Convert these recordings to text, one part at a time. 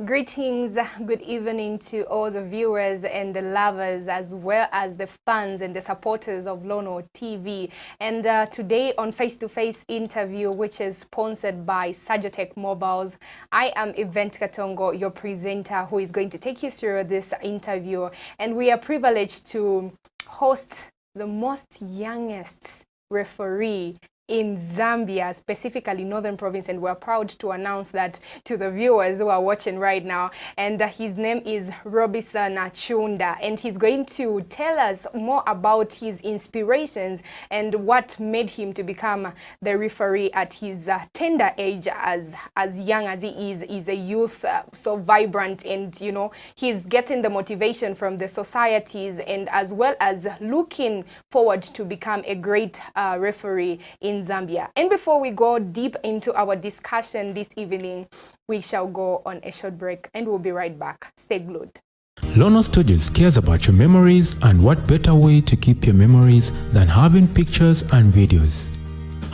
Greetings, good evening to all the viewers and the lovers, as well as the fans and the supporters of Lono TV. And today on Face-to-Face interview, which is sponsored by Sajotech Mobiles, I am Event Katongo, your presenter, who is going to take you through this interview. And we are privileged to host the most youngest referee in Zambia, specifically Northern Province, and we're proud to announce that to the viewers who are watching right now. And his name is Robinson Chunda, and he's going to tell us more about his inspirations and what made him to become the referee at his tender age, as young as he is. He's a youth, so vibrant, and you know, he's getting the motivation from the societies, and as well as looking forward to become a great referee in Zambia. And before we go deep into our discussion this evening, we shall go on a short break and we'll be right back. Stay glued. Lono Studios cares about your memories, and what better way to keep your memories than having pictures and videos.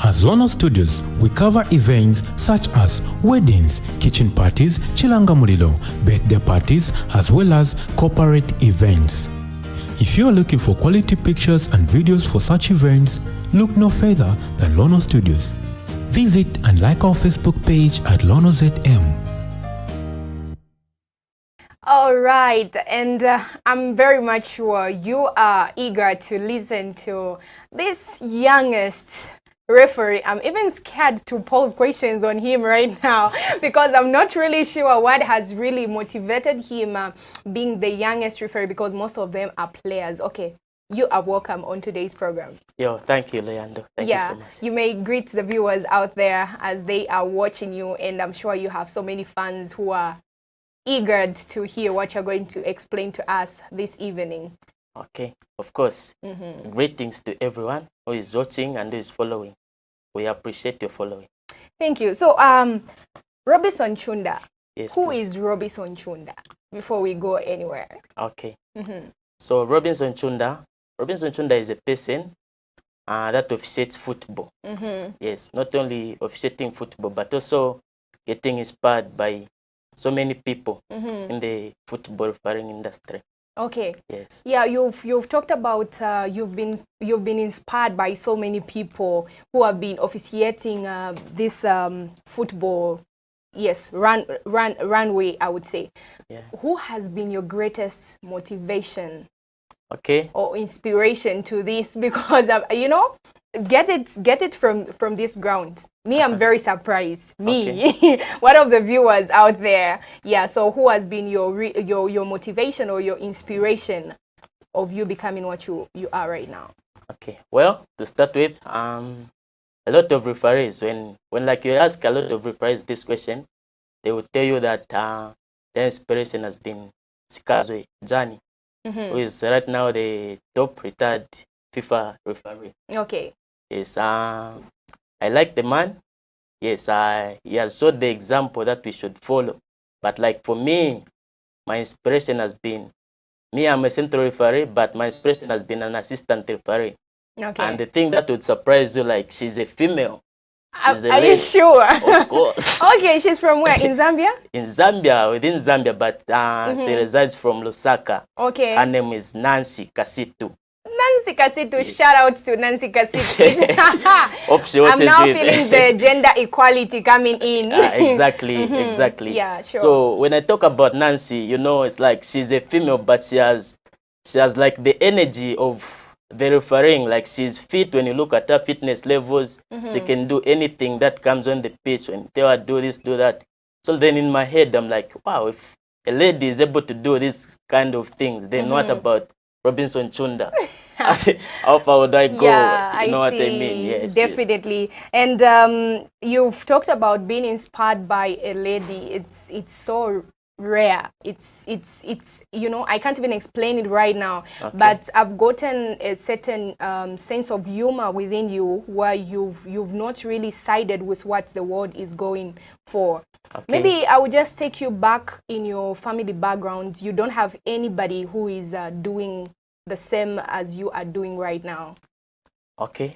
As Lono Studios, we cover events such as weddings, kitchen parties, chilanga mulilo, birthday parties, as well as corporate events. If you are looking for quality pictures and videos for such events, look no further than Lono Studios. Visit and like our Facebook page at LonoZM. All right, and I'm very much sure you are eager to listen to this youngest referee. I'm even scared to pose questions on him right now because I'm not really sure what has really motivated him being the youngest referee, because most of them are players. Okay, you are welcome on today's program. Yo, thank you, Luyando. Thank you so much. You may greet the viewers out there as they are watching you, and I'm sure you have so many fans who are eager to hear what you're going to explain to us this evening. Okay, of course. Greetings to everyone who is watching and who is following. We appreciate your following. Thank you. So, Robinson Chunda. Yes, Who please. is Robinson Chunda? Before we go anywhere. Okay. So Robinson Chunda is a person that officiates football. Yes, not only officiating football, but also getting inspired by so many people in the football refereeing industry. Okay. Yes. Yeah, you've talked about you've been inspired by so many people who have been officiating this football, yes, runway, I would say. Yeah. Who has been your greatest motivation? Okay. Or inspiration to this? Because you know, get it from this ground. Me, I'm very surprised. Me, okay. One of the viewers out there. Yeah. So, who has been your motivation or your inspiration of you becoming what you are right now? Okay. Well, to start with, a lot of referees, when like you ask a lot of referees this question, they will tell you that their inspiration has been Sikazwe Johnny, who is right now the top retired FIFA referee. Okay. Yes, I like the man. Yes, he has showed the example that we should follow. But like for me, my inspiration has been, I'm a central referee, but my inspiration has been an assistant referee. Okay. And the thing that would surprise you, like she's a female. Are you sure? Of course. Okay, she's from where? In Zambia? In Zambia, within Zambia, but she resides from Lusaka. Okay. Her name is Nancy Kasitu. Nancy Kasitu, yes. Shout out to Nancy Kasitu. I'm now feeling the gender equality coming in. Exactly, exactly. Yeah, sure. So when I talk about Nancy, you know, it's like she's a female, but she has like the energy of the refereeing. Like she's fit. When you look at her fitness levels, she can do anything that comes on the pitch. When you tell her do this, do that. So then in my head, I'm like, wow, if a lady is able to do this kind of things, then what about Robinson Chunda? How far would I go? Yeah, you know I what I mean? Yes, definitely. Yes. And you've talked about being inspired by a lady. It's so rare. It's you know, I can't even explain it right now. Okay. But I've gotten a certain sense of humor within you where you've not really sided with what the world is going for. Okay. Maybe I would just take you back in your family background. You don't have anybody who is doing the same as you are doing right now. Okay.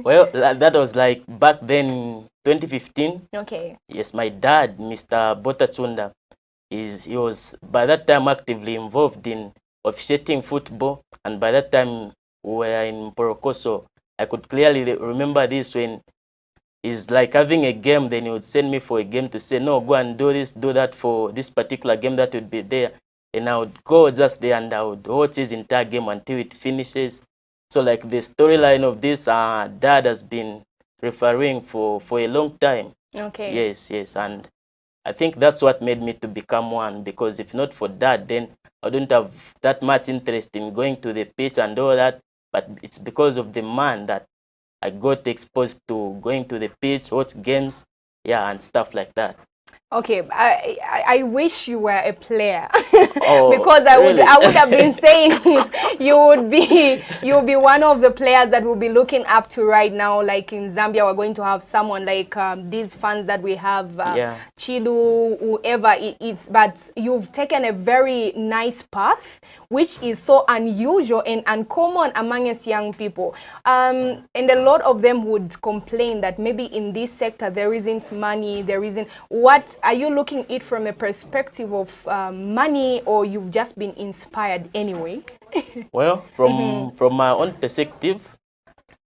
Well, that was like back then, 2015. Okay. Yes, my dad, Mr. Bota Chunda, he was by that time actively involved in officiating football, and by that time we were in Poroko, so I could clearly remember this when he's like having a game, then he would send me for a game to say, no, go and do this, do that for this particular game that would be there. And I would go just there and I would watch his entire game until it finishes. So like the storyline of this, dad has been refereeing for a long time. Okay. Yes. And I think that's what made me to become one, because if not for that, then I don't have that much interest in going to the pitch and all that. But it's because of the man that I got exposed to going to the pitch, watch games, and stuff like that. Okay, I wish you were a player Oh, because I would have been saying you would be one of the players that we'll be looking up to right now. Like in Zambia, we're going to have someone like these fans that we have, Chilu, whoever it is. But you've taken a very nice path, which is so unusual and uncommon among us young people. And a lot of them would complain that maybe in this sector there isn't money, there isn't what. Are you looking at it from a perspective of money, or you've just been inspired anyway? Well, from my own perspective,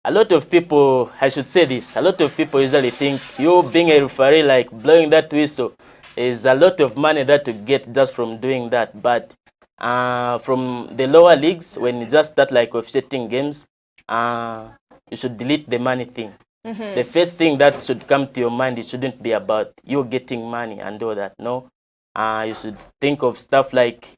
a lot of people, I should say this, a lot of people usually think you being a referee, like blowing that whistle, is a lot of money that you get just from doing that. But from the lower leagues, when you just start like officiating games, you should delete the money thing. The first thing that should come to your mind, it shouldn't be about you getting money and all that. No, you should think of stuff like,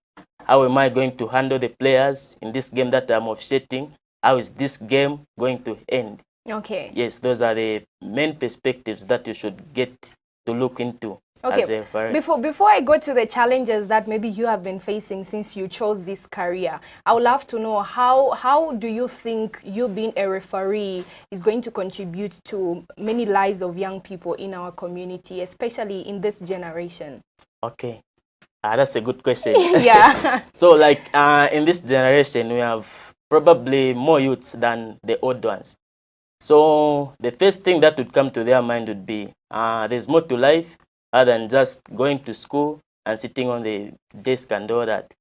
how am I going to handle the players in this game that I'm officiating? How is this game going to end? Okay. Yes, those are the main perspectives that you should get to look into. Okay, before I go to the challenges that maybe you have been facing since you chose this career, I would love to know how do you think you being a referee is going to contribute to many lives of young people in our community, especially in this generation? Okay, that's a good question. Yeah. So like in this generation, we have probably more youths than the old ones. So the first thing that would come to their mind would be, there's more to life other than just going to school and sitting on the desk and all that.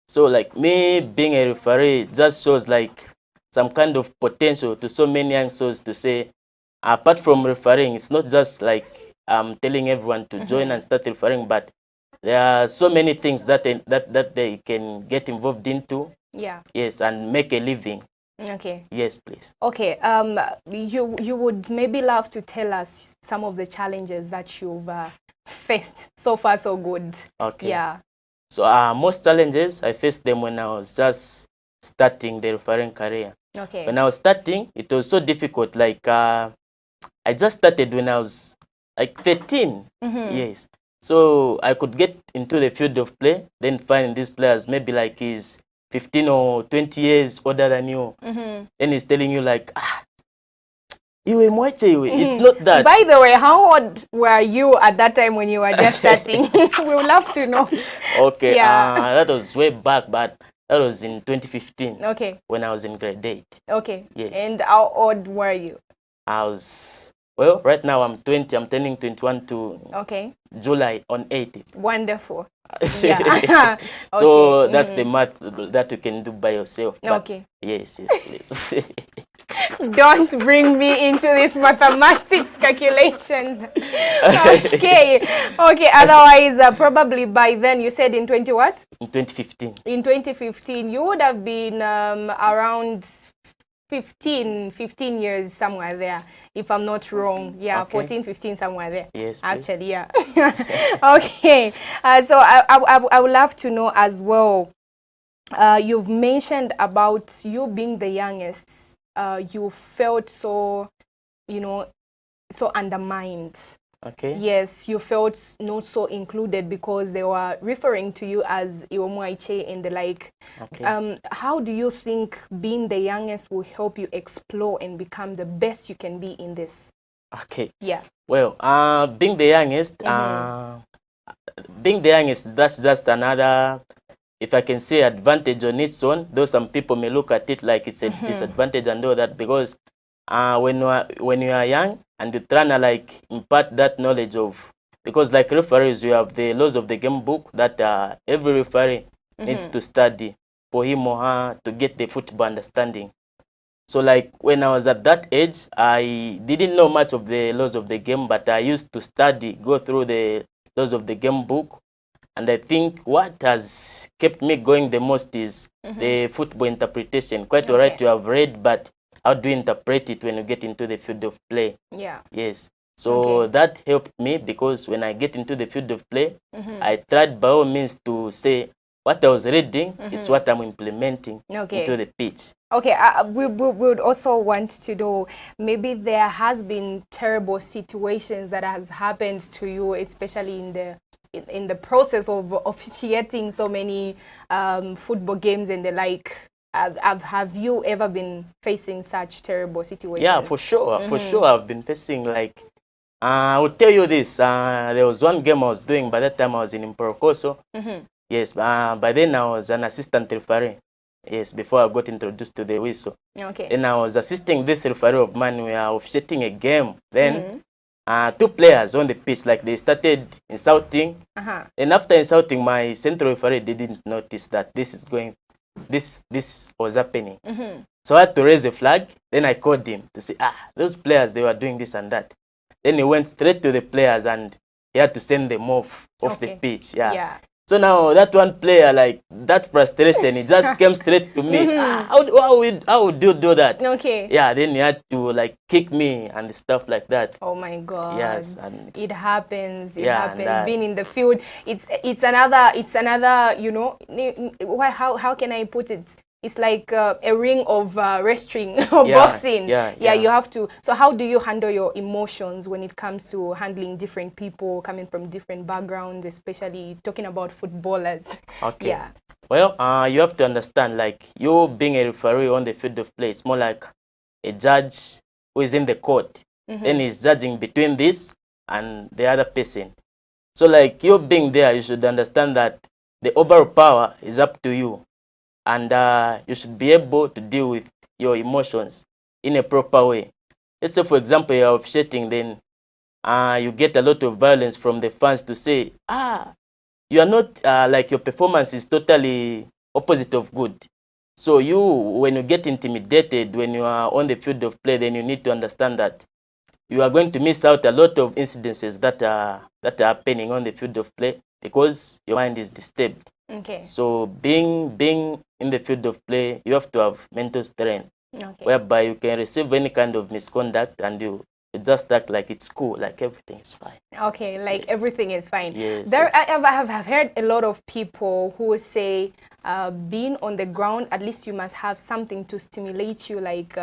So like me being a referee just shows like some kind of potential to so many young souls to say, apart from refereeing, it's not just like telling everyone to join and start refereeing, but there are so many things that they can get involved into. Yeah. Yes, and make a living. Okay. Yes, please. Okay. You would maybe love to tell us some of the challenges that you've faced. So far, so good. Okay. Yeah. So most challenges, I faced them when I was just starting the refereeing career. Okay. When I was starting, it was so difficult. Like I just started when I was like 13. Yes. So I could get into the field of play, then find these players maybe like he's 15 or 20 years older than you. Then he's telling you like, it's not that. By the way, how old were you at that time when you were just starting? We would love to know. Okay, yeah. That was way back, but that was in 2015. Okay. When I was in grade 8. Okay. Yes. And how old were you? I was, well, right now I'm 20. I'm turning 21 to July on 80th. Wonderful. Yeah. So that's the math that you can do by yourself. Okay. Yes, please. Don't bring me into these mathematics calculations. Okay. Otherwise, probably by then, you said in 20 what? In 2015. In 2015, you would have been around 15 years somewhere there, if I'm not wrong. Yeah, 14, 15, somewhere there. Yes, actually, yeah. Okay. So I would love to know as well. You've mentioned about you being the youngest. You felt so, so undermined. Okay. Yes, you felt not so included because they were referring to you as Iwomwaiche and the like. Okay. How do you think being the youngest will help you explore and become the best you can be in this? Okay. Yeah. Well, being the youngest, that's just another, if I can say, advantage on its own. Though some people may look at it like it's a disadvantage and all that, because when you are young and you try to like impart that knowledge of because like referees, you have the laws of the game book that every referee needs to study for him or her to get the football understanding. So like when I was at that age, I didn't know much of the laws of the game, but I used to study, go through the laws of the game book. And I think what has kept me going the most is the football interpretation. Quite all right, you have read, but how do you interpret it when you get into the field of play? Yeah. Yes. So that helped me, because when I get into the field of play, I tried by all means to say what I was reading is what I'm implementing into the pitch. Okay, we would also want to know, maybe there has been terrible situations that has happened to you, especially in the process of officiating so many football games and the like. Have you ever been facing such terrible situations? Yeah, for sure. For sure, I've been facing, like, I will tell you this. There was one game I was doing. By that time, I was in Imporokoso. Yes, by then I was an assistant referee. Yes, before I got introduced to the whistle. Okay. Then I was assisting this referee of mine. We are officiating a game. Then two players on the pitch, like, they started insulting. And after insulting, my central referee didn't notice that this was happening. So I had to raise a flag. Then I called him to say, those players, they were doing this and that. Then he went straight to the players and he had to send them off the pitch. Yeah. So now that one player, like, that frustration, it just came straight to me. How would you do that? Okay. Yeah, then he had to, like, kick me and stuff like that. Oh my God. Yes. It happens. It Yeah, happens. Being in the field, it's another, you know, how can I put it? It's like a ring of wrestling or boxing. Yeah, you have to. So how do you handle your emotions when it comes to handling different people coming from different backgrounds, especially talking about footballers? Okay. Yeah. Well, you have to understand, like, you being a referee on the field of play, it's more like a judge who is in the court. Then he's judging between this and the other person. So, like, you being there, you should understand that the overall power is up to you. And you should be able to deal with your emotions in a proper way. Let's say, for example, you're officiating, then you get a lot of violence from the fans to say, you are not, like, your performance is totally opposite of good. So when you get intimidated, when you are on the field of play, then you need to understand that you are going to miss out a lot of incidences that are happening on the field of play, because your mind is disturbed. Okay. So being in the field of play, you have to have mental strength, whereby you can receive any kind of misconduct and you just act like it's cool, like everything is fine. Okay, like everything is fine. Yes. I have heard a lot of people who say being on the ground, at least you must have something to stimulate you. Like,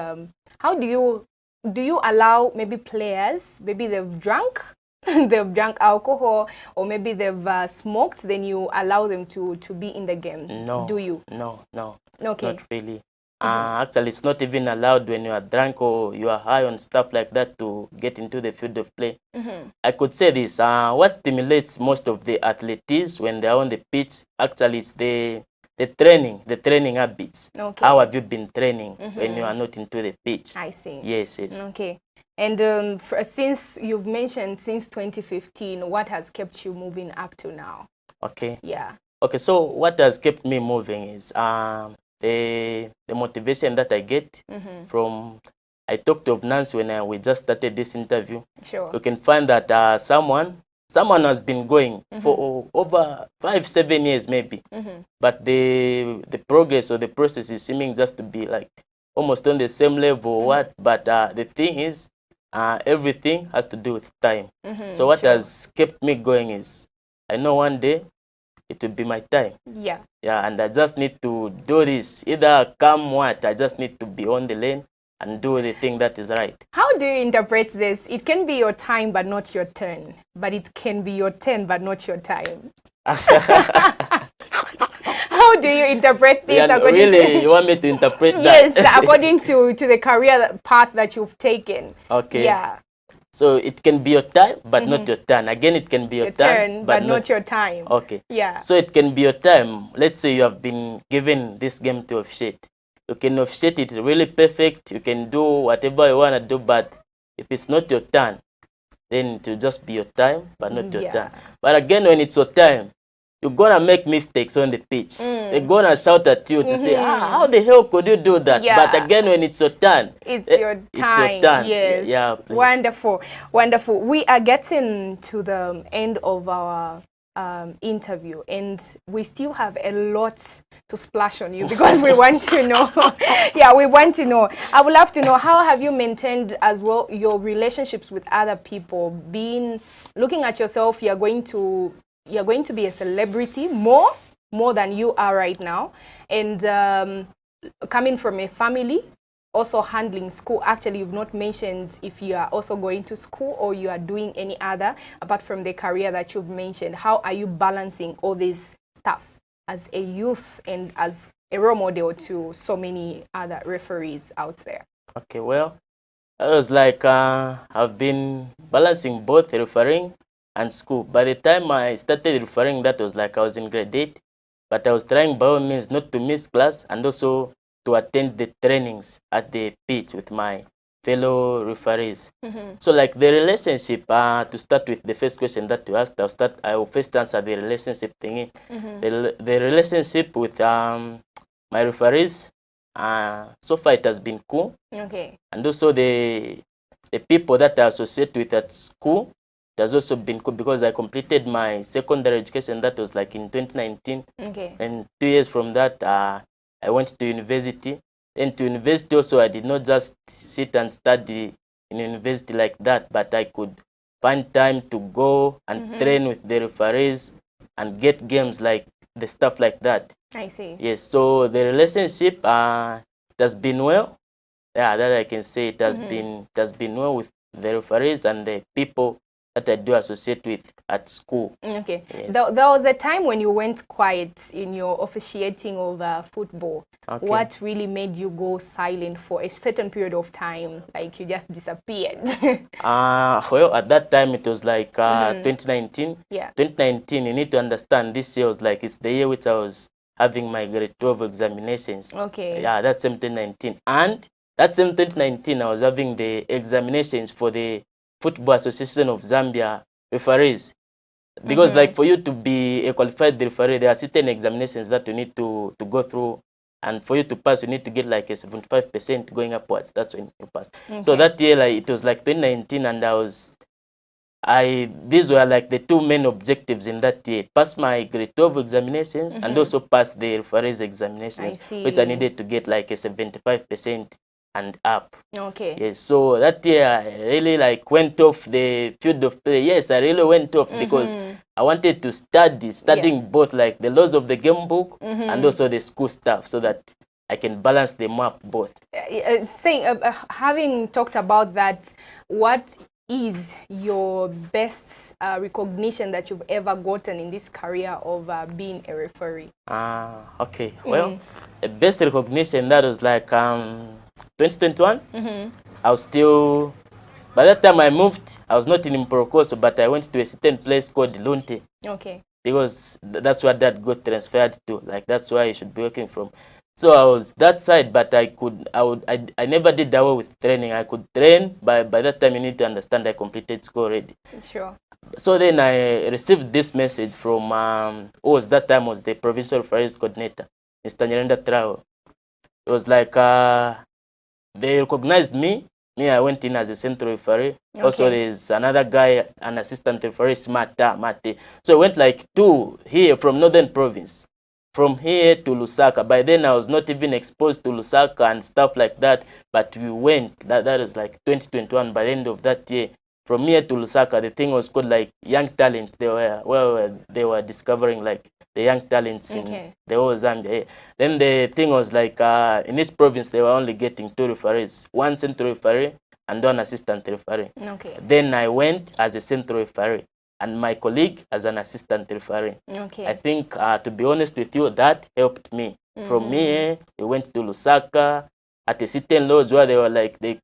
how do you allow maybe players, maybe they've drunk, they've drunk alcohol, or maybe they've smoked, then you allow them to be in the game? No. Do you? No. Okay. Not really. Actually, it's not even allowed when you are drunk or you are high on stuff like that to get into the field of play. I could say this, what stimulates most of the athletes when they are on the pitch, actually, it's the training habits. Okay. How have you been training when you are not into the pitch? I see. Yes. Okay. And since you've mentioned since 2015, what has kept you moving up to now? Okay. Yeah. Okay, so what has kept me moving is the motivation that I get from, I talked of Nancy when we just started this interview. Sure. You can find that someone has been going for over 5-7 years maybe, but the progress or the process is seeming just to be like almost on the same level or what, but the thing is, everything has to do with time. So what has kept me going is, I know one day it will be my time. Yeah, and I just need to do this. Either come what, I just need to be on the lane and do the thing that is right. How do you interpret this? It can be your time but not your turn, but it can be your turn but not your time. How do you interpret this? You want me to interpret that? Yes, according to the career path that you've taken. Okay. Yeah. So it can be your time, but not your turn. Again, it can be your turn, but not your time. Okay. Yeah. So it can be your time. Let's say you have been given this game to officiate. You can officiate it really perfect. You can do whatever you want to do, but if it's not your turn, then to just be your time, but not your time. But again, when it's your time, you're gonna make mistakes on the pitch. They're gonna shout at you to say, how the hell could you do that? But again, when it's your turn, it's your time. It's your turn. Yes. Yeah, please. Wonderful. Wonderful. We are getting to the end of our interview, and we still have a lot to splash on you because we want to know. Yeah, we want to know. I would love to know, how have you maintained as well your relationships with other people? Looking at yourself, you're going to be a celebrity more than you are right now, and coming from a family, also handling school. Actually, you've not mentioned if you are also going to school or you are doing any other apart from the career that you've mentioned. How are you balancing all these stuffs as a youth and as a role model to so many other referees out there? Okay, well, I was like, I've been balancing both refereeing and school. By the time I started refereeing, that was like I was in grade 8, but I was trying by all means not to miss class and also to attend the trainings at the pitch with my fellow referees. So like the relationship, to start with the first question that you asked, I will first answer the relationship thingy. The relationship with my referees, so far it has been cool. Okay. And also the people that I associate with at school, it has also been cool because I completed my secondary education. That was like in 2019. Okay. And 2 years from that, I went to university. And to university also, I did not just sit and study in university like that, but I could find time to go and train with the referees and get games, like the stuff like that. I see. Yes, so the relationship it has been well. Yeah, that I can say it has been well with the referees and the people that I do associate with at school. Okay. Yes. There was a time when you went quiet in your officiating of football. Okay. What really made you go silent for a certain period of time? Like you just disappeared? Well, at that time it was like 2019. Yeah. 2019, you need to understand, this year was like, it's the year which I was having my grade 12 examinations. Okay. Yeah, that's 2019. And that same 2019, I was having the examinations for the Football Association of Zambia referees. Because like for you to be a qualified referee, there are certain examinations that you need to go through. And for you to pass, you need to get like a 75% going upwards. That's when you pass. Okay. So that year, like, it was like 2019, and these were like the two main objectives in that year: pass my grade 12 examinations and also pass the referees examinations, which I needed to get like a 75% and up. Okay. Yes, so that year I really like went off the field of play. Yes, I really went off because I wanted to studying both like the laws of the game book and also the school stuff, so that I can balance them up both. Having talked about that, what is your best recognition that you've ever gotten in this career of being a referee? Okay. Well, the best recognition, that was like 2021. I was still, by that time I moved, I was not in Mporokoso, but I went to a certain place called Lunte. Okay. Because that's where that got transferred to. Like, that's where you should be working from. So I was that side, but I never did that way with training. I could train, but by that time you need to understand I completed school already. Sure. So then I received this message from who was that time was the provincial referees coordinator, Mr. Nyirenda Trao. It was like they recognized me. I went in as a central referee. Okay. Also, there's another guy, an assistant referee, Mate. So I went like two here from Northern Province, from here to Lusaka. By then, I was not even exposed to Lusaka and stuff like that. But we went. That was like 2021. By the end of that year, from here to Lusaka, the thing was called like Young Talent. They were discovering like the young talents in the whole Zambia. Then the thing was like in each province they were only getting 2 referees, 1 central referee and 1 assistant referee. Okay. Then I went as a central referee and my colleague as an assistant referee. Okay. I think to be honest with you, that helped me. From me, we went to Lusaka at a certain lodge where they were like they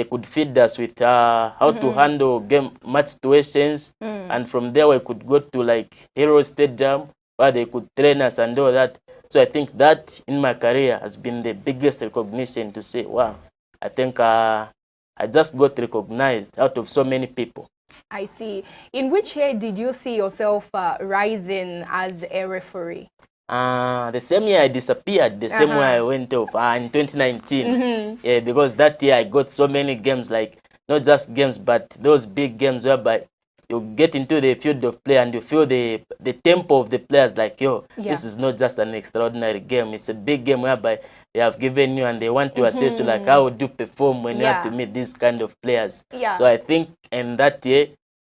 could feed us with how to handle match situations, and from there we could go to like Hero Stadium where they could train us and all that. So I think that in my career has been the biggest recognition to say, wow, I think I just got recognized out of so many people. I see. In which year did you see yourself rising as a referee? The same year I disappeared, the same way I went off in 2019. Yeah, because that year I got so many games, like not just games, but those big games whereby you get into the field of play and you feel the tempo of the players, like, yo, this is not just an extraordinary game, it's a big game whereby they have given you and they want to assess you, like, how would you perform when you have to meet these kind of players. So I think in that year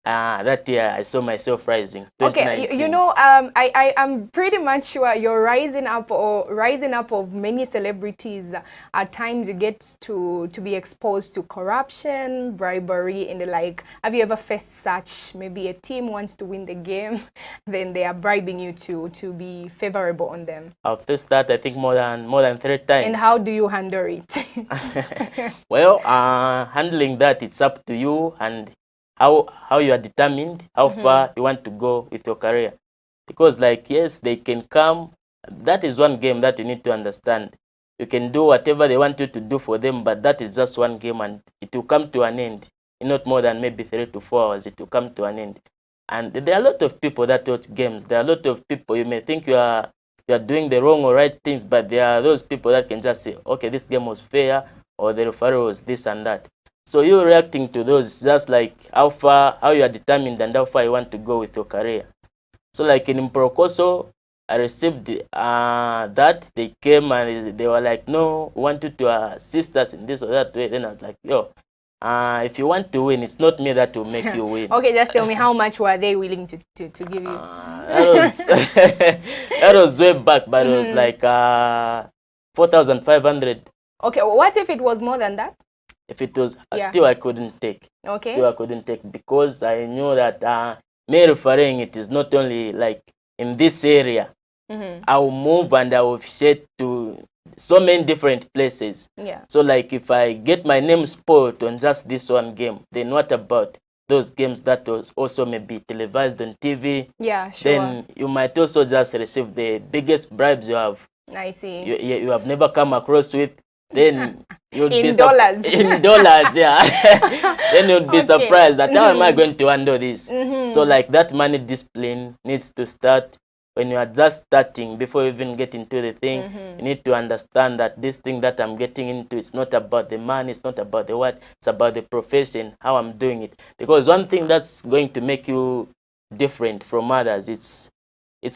I saw myself rising. Okay, you know, I'm pretty much sure you're rising up of many celebrities. At times you get to be exposed to corruption, bribery, and the like. Have you ever faced such? Maybe a team wants to win the game, then they are bribing you to be favorable on them. I've faced that, I think, more than 3 times. And how do you handle it? Well, handling that, it's up to you and how you are determined, how far you want to go with your career. Because, like, yes, they can come. That is one game that you need to understand. You can do whatever they want you to do for them, but that is just one game and it will come to an end. In not more than maybe 3 to 4 hours, it will come to an end. And there are a lot of people that watch games. There are a lot of people, you may think you are doing the wrong or right things, but there are those people that can just say, okay, this game was fair, or the referee was this and that. So you're reacting to those just like how you are determined and how far you want to go with your career. So like in Mprokoso, I received that. They came and they were like, no, we want you to assist us in this or that way. Then I was like, yo, if you want to win, it's not me that will make you win. Okay, just tell me, how much were they willing to give you? That was way back, but it was like 4,500. Okay, well, what if it was more than that? If it was, still I couldn't take. Okay. Still I couldn't take, because I knew that me referring, it is not only like in this area. I will move and I will officiate to so many different places. Yeah. So like if I get my name spoiled on just this one game, then what about those games that was also maybe televised on TV? Yeah, sure. Then you might also just receive the biggest bribes you have. I see. You have never come across with. Then you'd be in dollars. In dollars, yeah. Then you'd be surprised that how am I going to handle this? So like that money discipline needs to start when you are just starting. Before you even get into the thing, you need to understand that this thing that I'm getting into, it's not about the money, it's not about the what, it's about the profession, how I'm doing it. Because one thing that's going to make you different from others, it's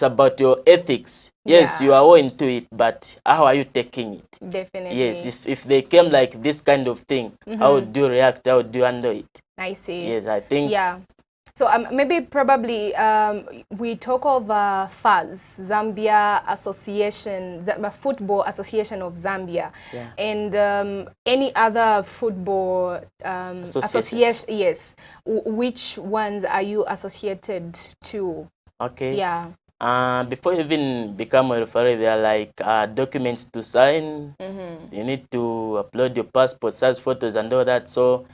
about your ethics. Yes, you are all into it, but how are you taking it? Definitely. Yes, if they came like this kind of thing, how would you react? How would you handle it? I see. Yes, I think. Yeah. So maybe probably we talk of FAZ, Zambia Association, Football Association of Zambia, and any other football association. Yes. Which ones are you associated to? Okay. Yeah. Before you even become a referee, there are like documents to sign. You need to upload your passport size photos and all that. So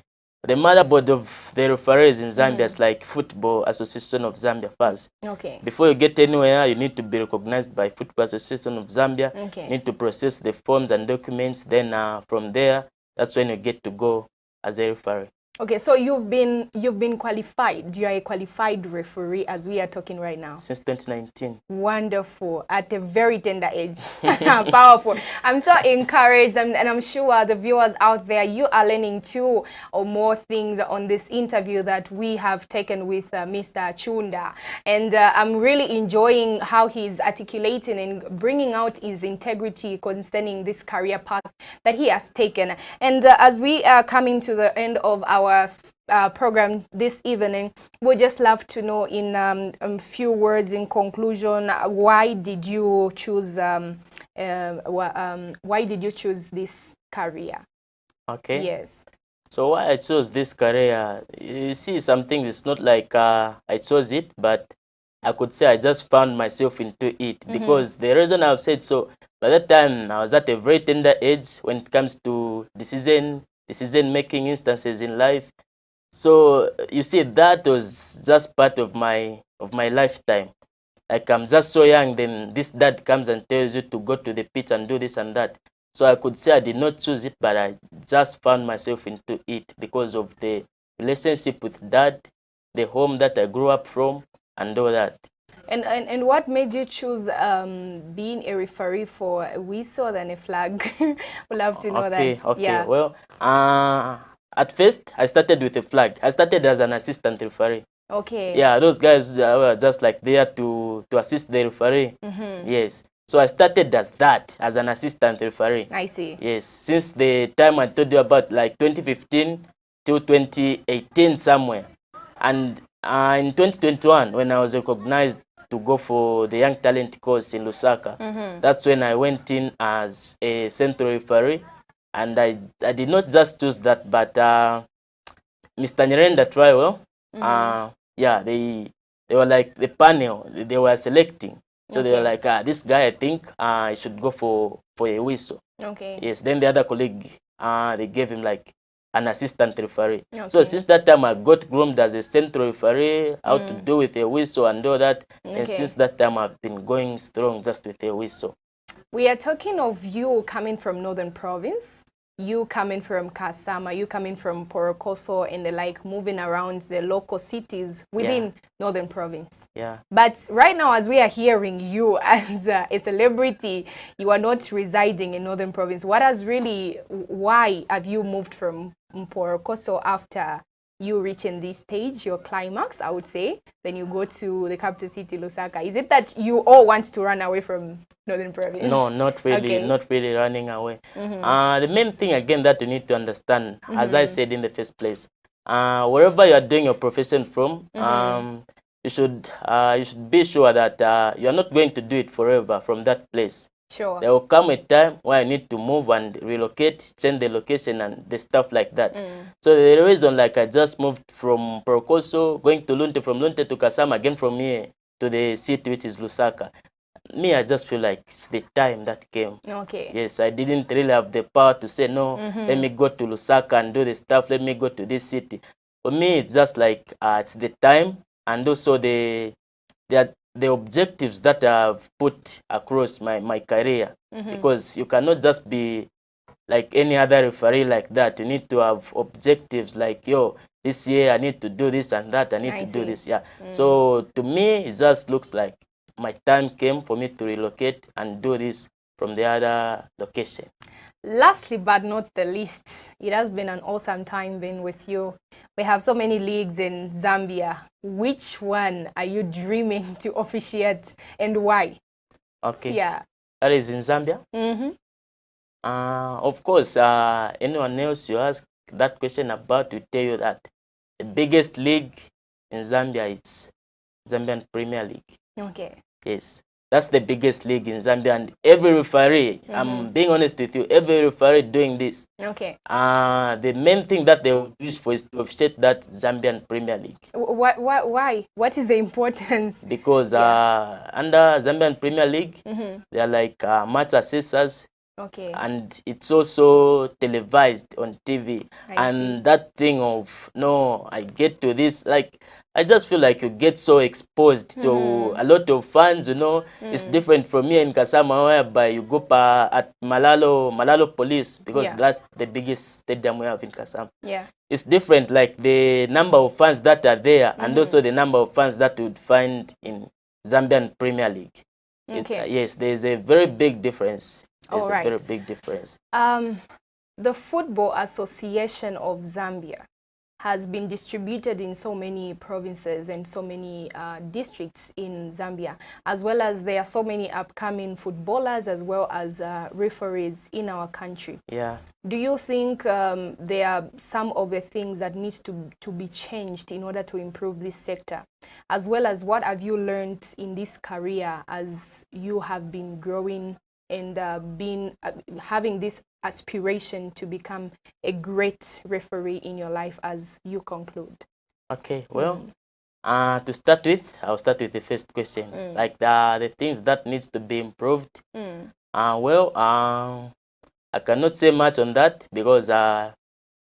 the motherboard of the referees in Zambia is like Football Association of Zambia first. Okay. Before you get anywhere, you need to be recognized by Football Association of Zambia. Okay. You need to process the forms and documents. Then from there, that's when you get to go as a referee. Okay, so you've been qualified. You are a qualified referee as we are talking right now. Since 2019. Wonderful. At a very tender age. Powerful. I'm so encouraged, and I'm sure the viewers out there, you are learning 2 or more things on this interview that we have taken with Mr. Chunda. And I'm really enjoying how he's articulating and bringing out his integrity concerning this career path that he has taken. And as we are coming to the end of our program this evening, we'd just love to know in a few words in conclusion, why did you choose this career? Okay. Yes. So why I chose this career, you see, some things, it's not like I chose it, but I could say I just found myself into it. Because the reason I've said so, by that time I was at a very tender age when it comes to decision-making instances in life. So you see, that was just part of my lifetime. Like I'm just so young, then this dad comes and tells you to go to the pitch and do this and that. So I could say I did not choose it, but I just found myself into it because of the relationship with dad, the home that I grew up from, and all that. And what made you choose being a referee for a whistle than a flag? We'd love to know that. Okay. Yeah. Well, at first I started with a flag. I started as an assistant referee. Okay. Yeah, those guys were just like there to assist the referee. Yes. So I started as that, as an assistant referee. I see. Yes. Since the time I told you about, like 2015 till 2018 somewhere. And in 2021, when I was recognized to go for the Young Talent course in Lusaka, that's when I went in as a central referee. And I did not just choose that, but Mr. Nyirenda Trial, yeah, they were like the panel, they were selecting. So they were like, this guy, I think he should go for a whistle. Okay. Yes, then the other colleague, they gave him like an assistant referee. Okay. So since that time, I got groomed as a central referee, how to do with a whistle and all that. Okay. And since that time, I've been going strong just with a whistle. We are talking of you coming from Northern Province, you coming from Kasama, you coming from Porokoso, and the like, moving around the local cities within Northern Province. Yeah. But right now, as we are hearing you as a celebrity, you are not residing in Northern Province. What has really, why have you moved from Porokoso after you reaching this stage, your climax, I would say, then you go to the capital city, Lusaka? Is it that you all want to run away from Northern Province? No, not really, not really running away. The main thing again that you need to understand, as I said in the first place, wherever you are doing your profession from, you should be sure that you are not going to do it forever from that place. Sure. There will come a time where I need to move and relocate, change the location and the stuff like that. So the reason, like, I just moved from Porokoso, going to Lunte, from Lunte to Kasama, again from here to the city, which is Lusaka. Me, I just feel like it's the time that came. Okay. Yes, I didn't really have the power to say, no, let me go to Lusaka and do the stuff, let me go to this city. For me, it's just like, it's the time, and also the objectives that I've put across my career. Because you cannot just be like any other referee like that. You need to have objectives like, yo, this year I need to do this and that, I need to do this. Yeah. So to me, it just looks like my time came for me to relocate and do this from the other location. Lastly, but not the least, it has been an awesome time being with you. We have so many leagues in Zambia. Which one are you dreaming to officiate and why? Okay. Yeah. That is in Zambia? Of course, anyone else you ask that question about will tell you that the biggest league in Zambia is Zambian Premier League. Okay. Yes. That's the biggest league in Zambia, and every referee, I'm being honest with you, every referee doing this. Okay. The main thing that they will use for is to officiate that Zambian Premier League. Why? What is the importance? Because under Zambian Premier League, they are like match assessors. Okay. And it's also televised on TV. And that thing of, no, I get to this, like, I just feel like you get so exposed to a lot of fans, you know. It's different from here in Kasama, whereby you go at Malalo Police, because that's the biggest stadium we have in Kasama. Yeah. It's different, like the number of fans that are there, and also the number of fans that you would find in Zambian Premier League. Okay. Yes, there's a very big difference. There's a very big difference. The Football Association of Zambia has been distributed in so many provinces and so many districts in Zambia, as well as there are so many upcoming footballers as well as referees in our country. Yeah. Do you think there are some of the things that needs to be changed in order to improve this sector? As well as what have you learned in this career as you have been growing and having this aspiration to become a great referee in your life as you conclude? Okay, well, to start with, I'll start with the first question. Like the things that needs to be improved. I cannot say much on that because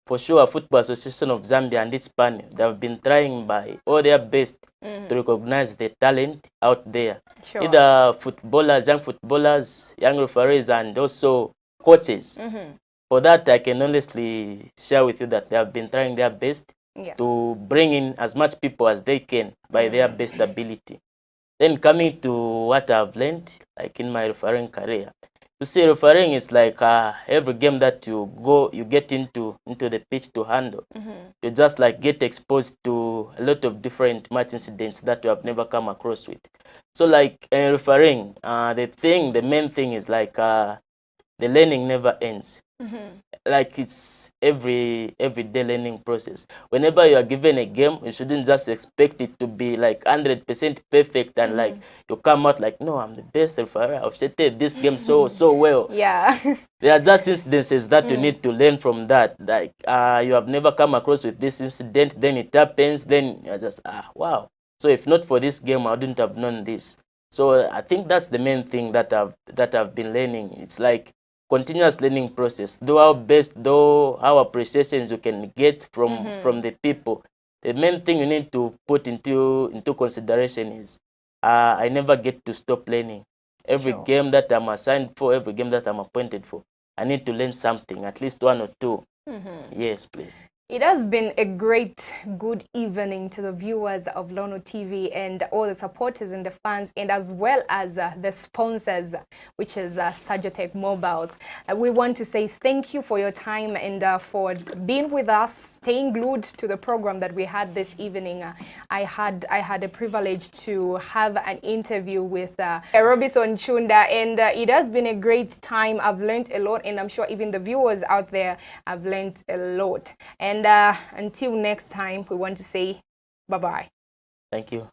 for sure, Football Association of Zambia and its panel, they have been trying by all their best to recognize the talent out there. Sure. Either footballers, young referees, and also coaches. For that, I can honestly share with you that they have been trying their best to bring in as much people as they can by their best ability. Then coming to what I've learned, like in my refereeing career, you see, refereeing is like every game that you get into the pitch to handle. You just like get exposed to a lot of different match incidents that you have never come across with. So like refereeing, the main thing is like the learning never ends. Like it's every day learning process. Whenever you are given a game, you shouldn't just expect it to be like 100% perfect and like you come out like, no, I'm the best referee. I've settled this game so well. Yeah. There are just incidences that you need to learn from that. Like you have never come across with this incident, then it happens, then you're just wow. So if not for this game, I wouldn't have known this. So I think that's the main thing that I've been learning. It's like continuous learning process. Do our best, though our appreciations you can get from the people. The main thing you need to put into consideration is I never get to stop learning. Every game that I'm assigned for, every game that I'm appointed for, I need to learn something, at least one or two. Yes, please. It has been a great, good evening to the viewers of Lono TV and all the supporters and the fans, and as well as the sponsors, which is Sajotech Mobiles. We want to say thank you for your time and for being with us, staying glued to the program that we had this evening. I had a privilege to have an interview with Robinson Chunda, and it has been a great time. I've learned a lot, and I'm sure even the viewers out there have learned a lot. And until next time, we want to say bye-bye. Thank you.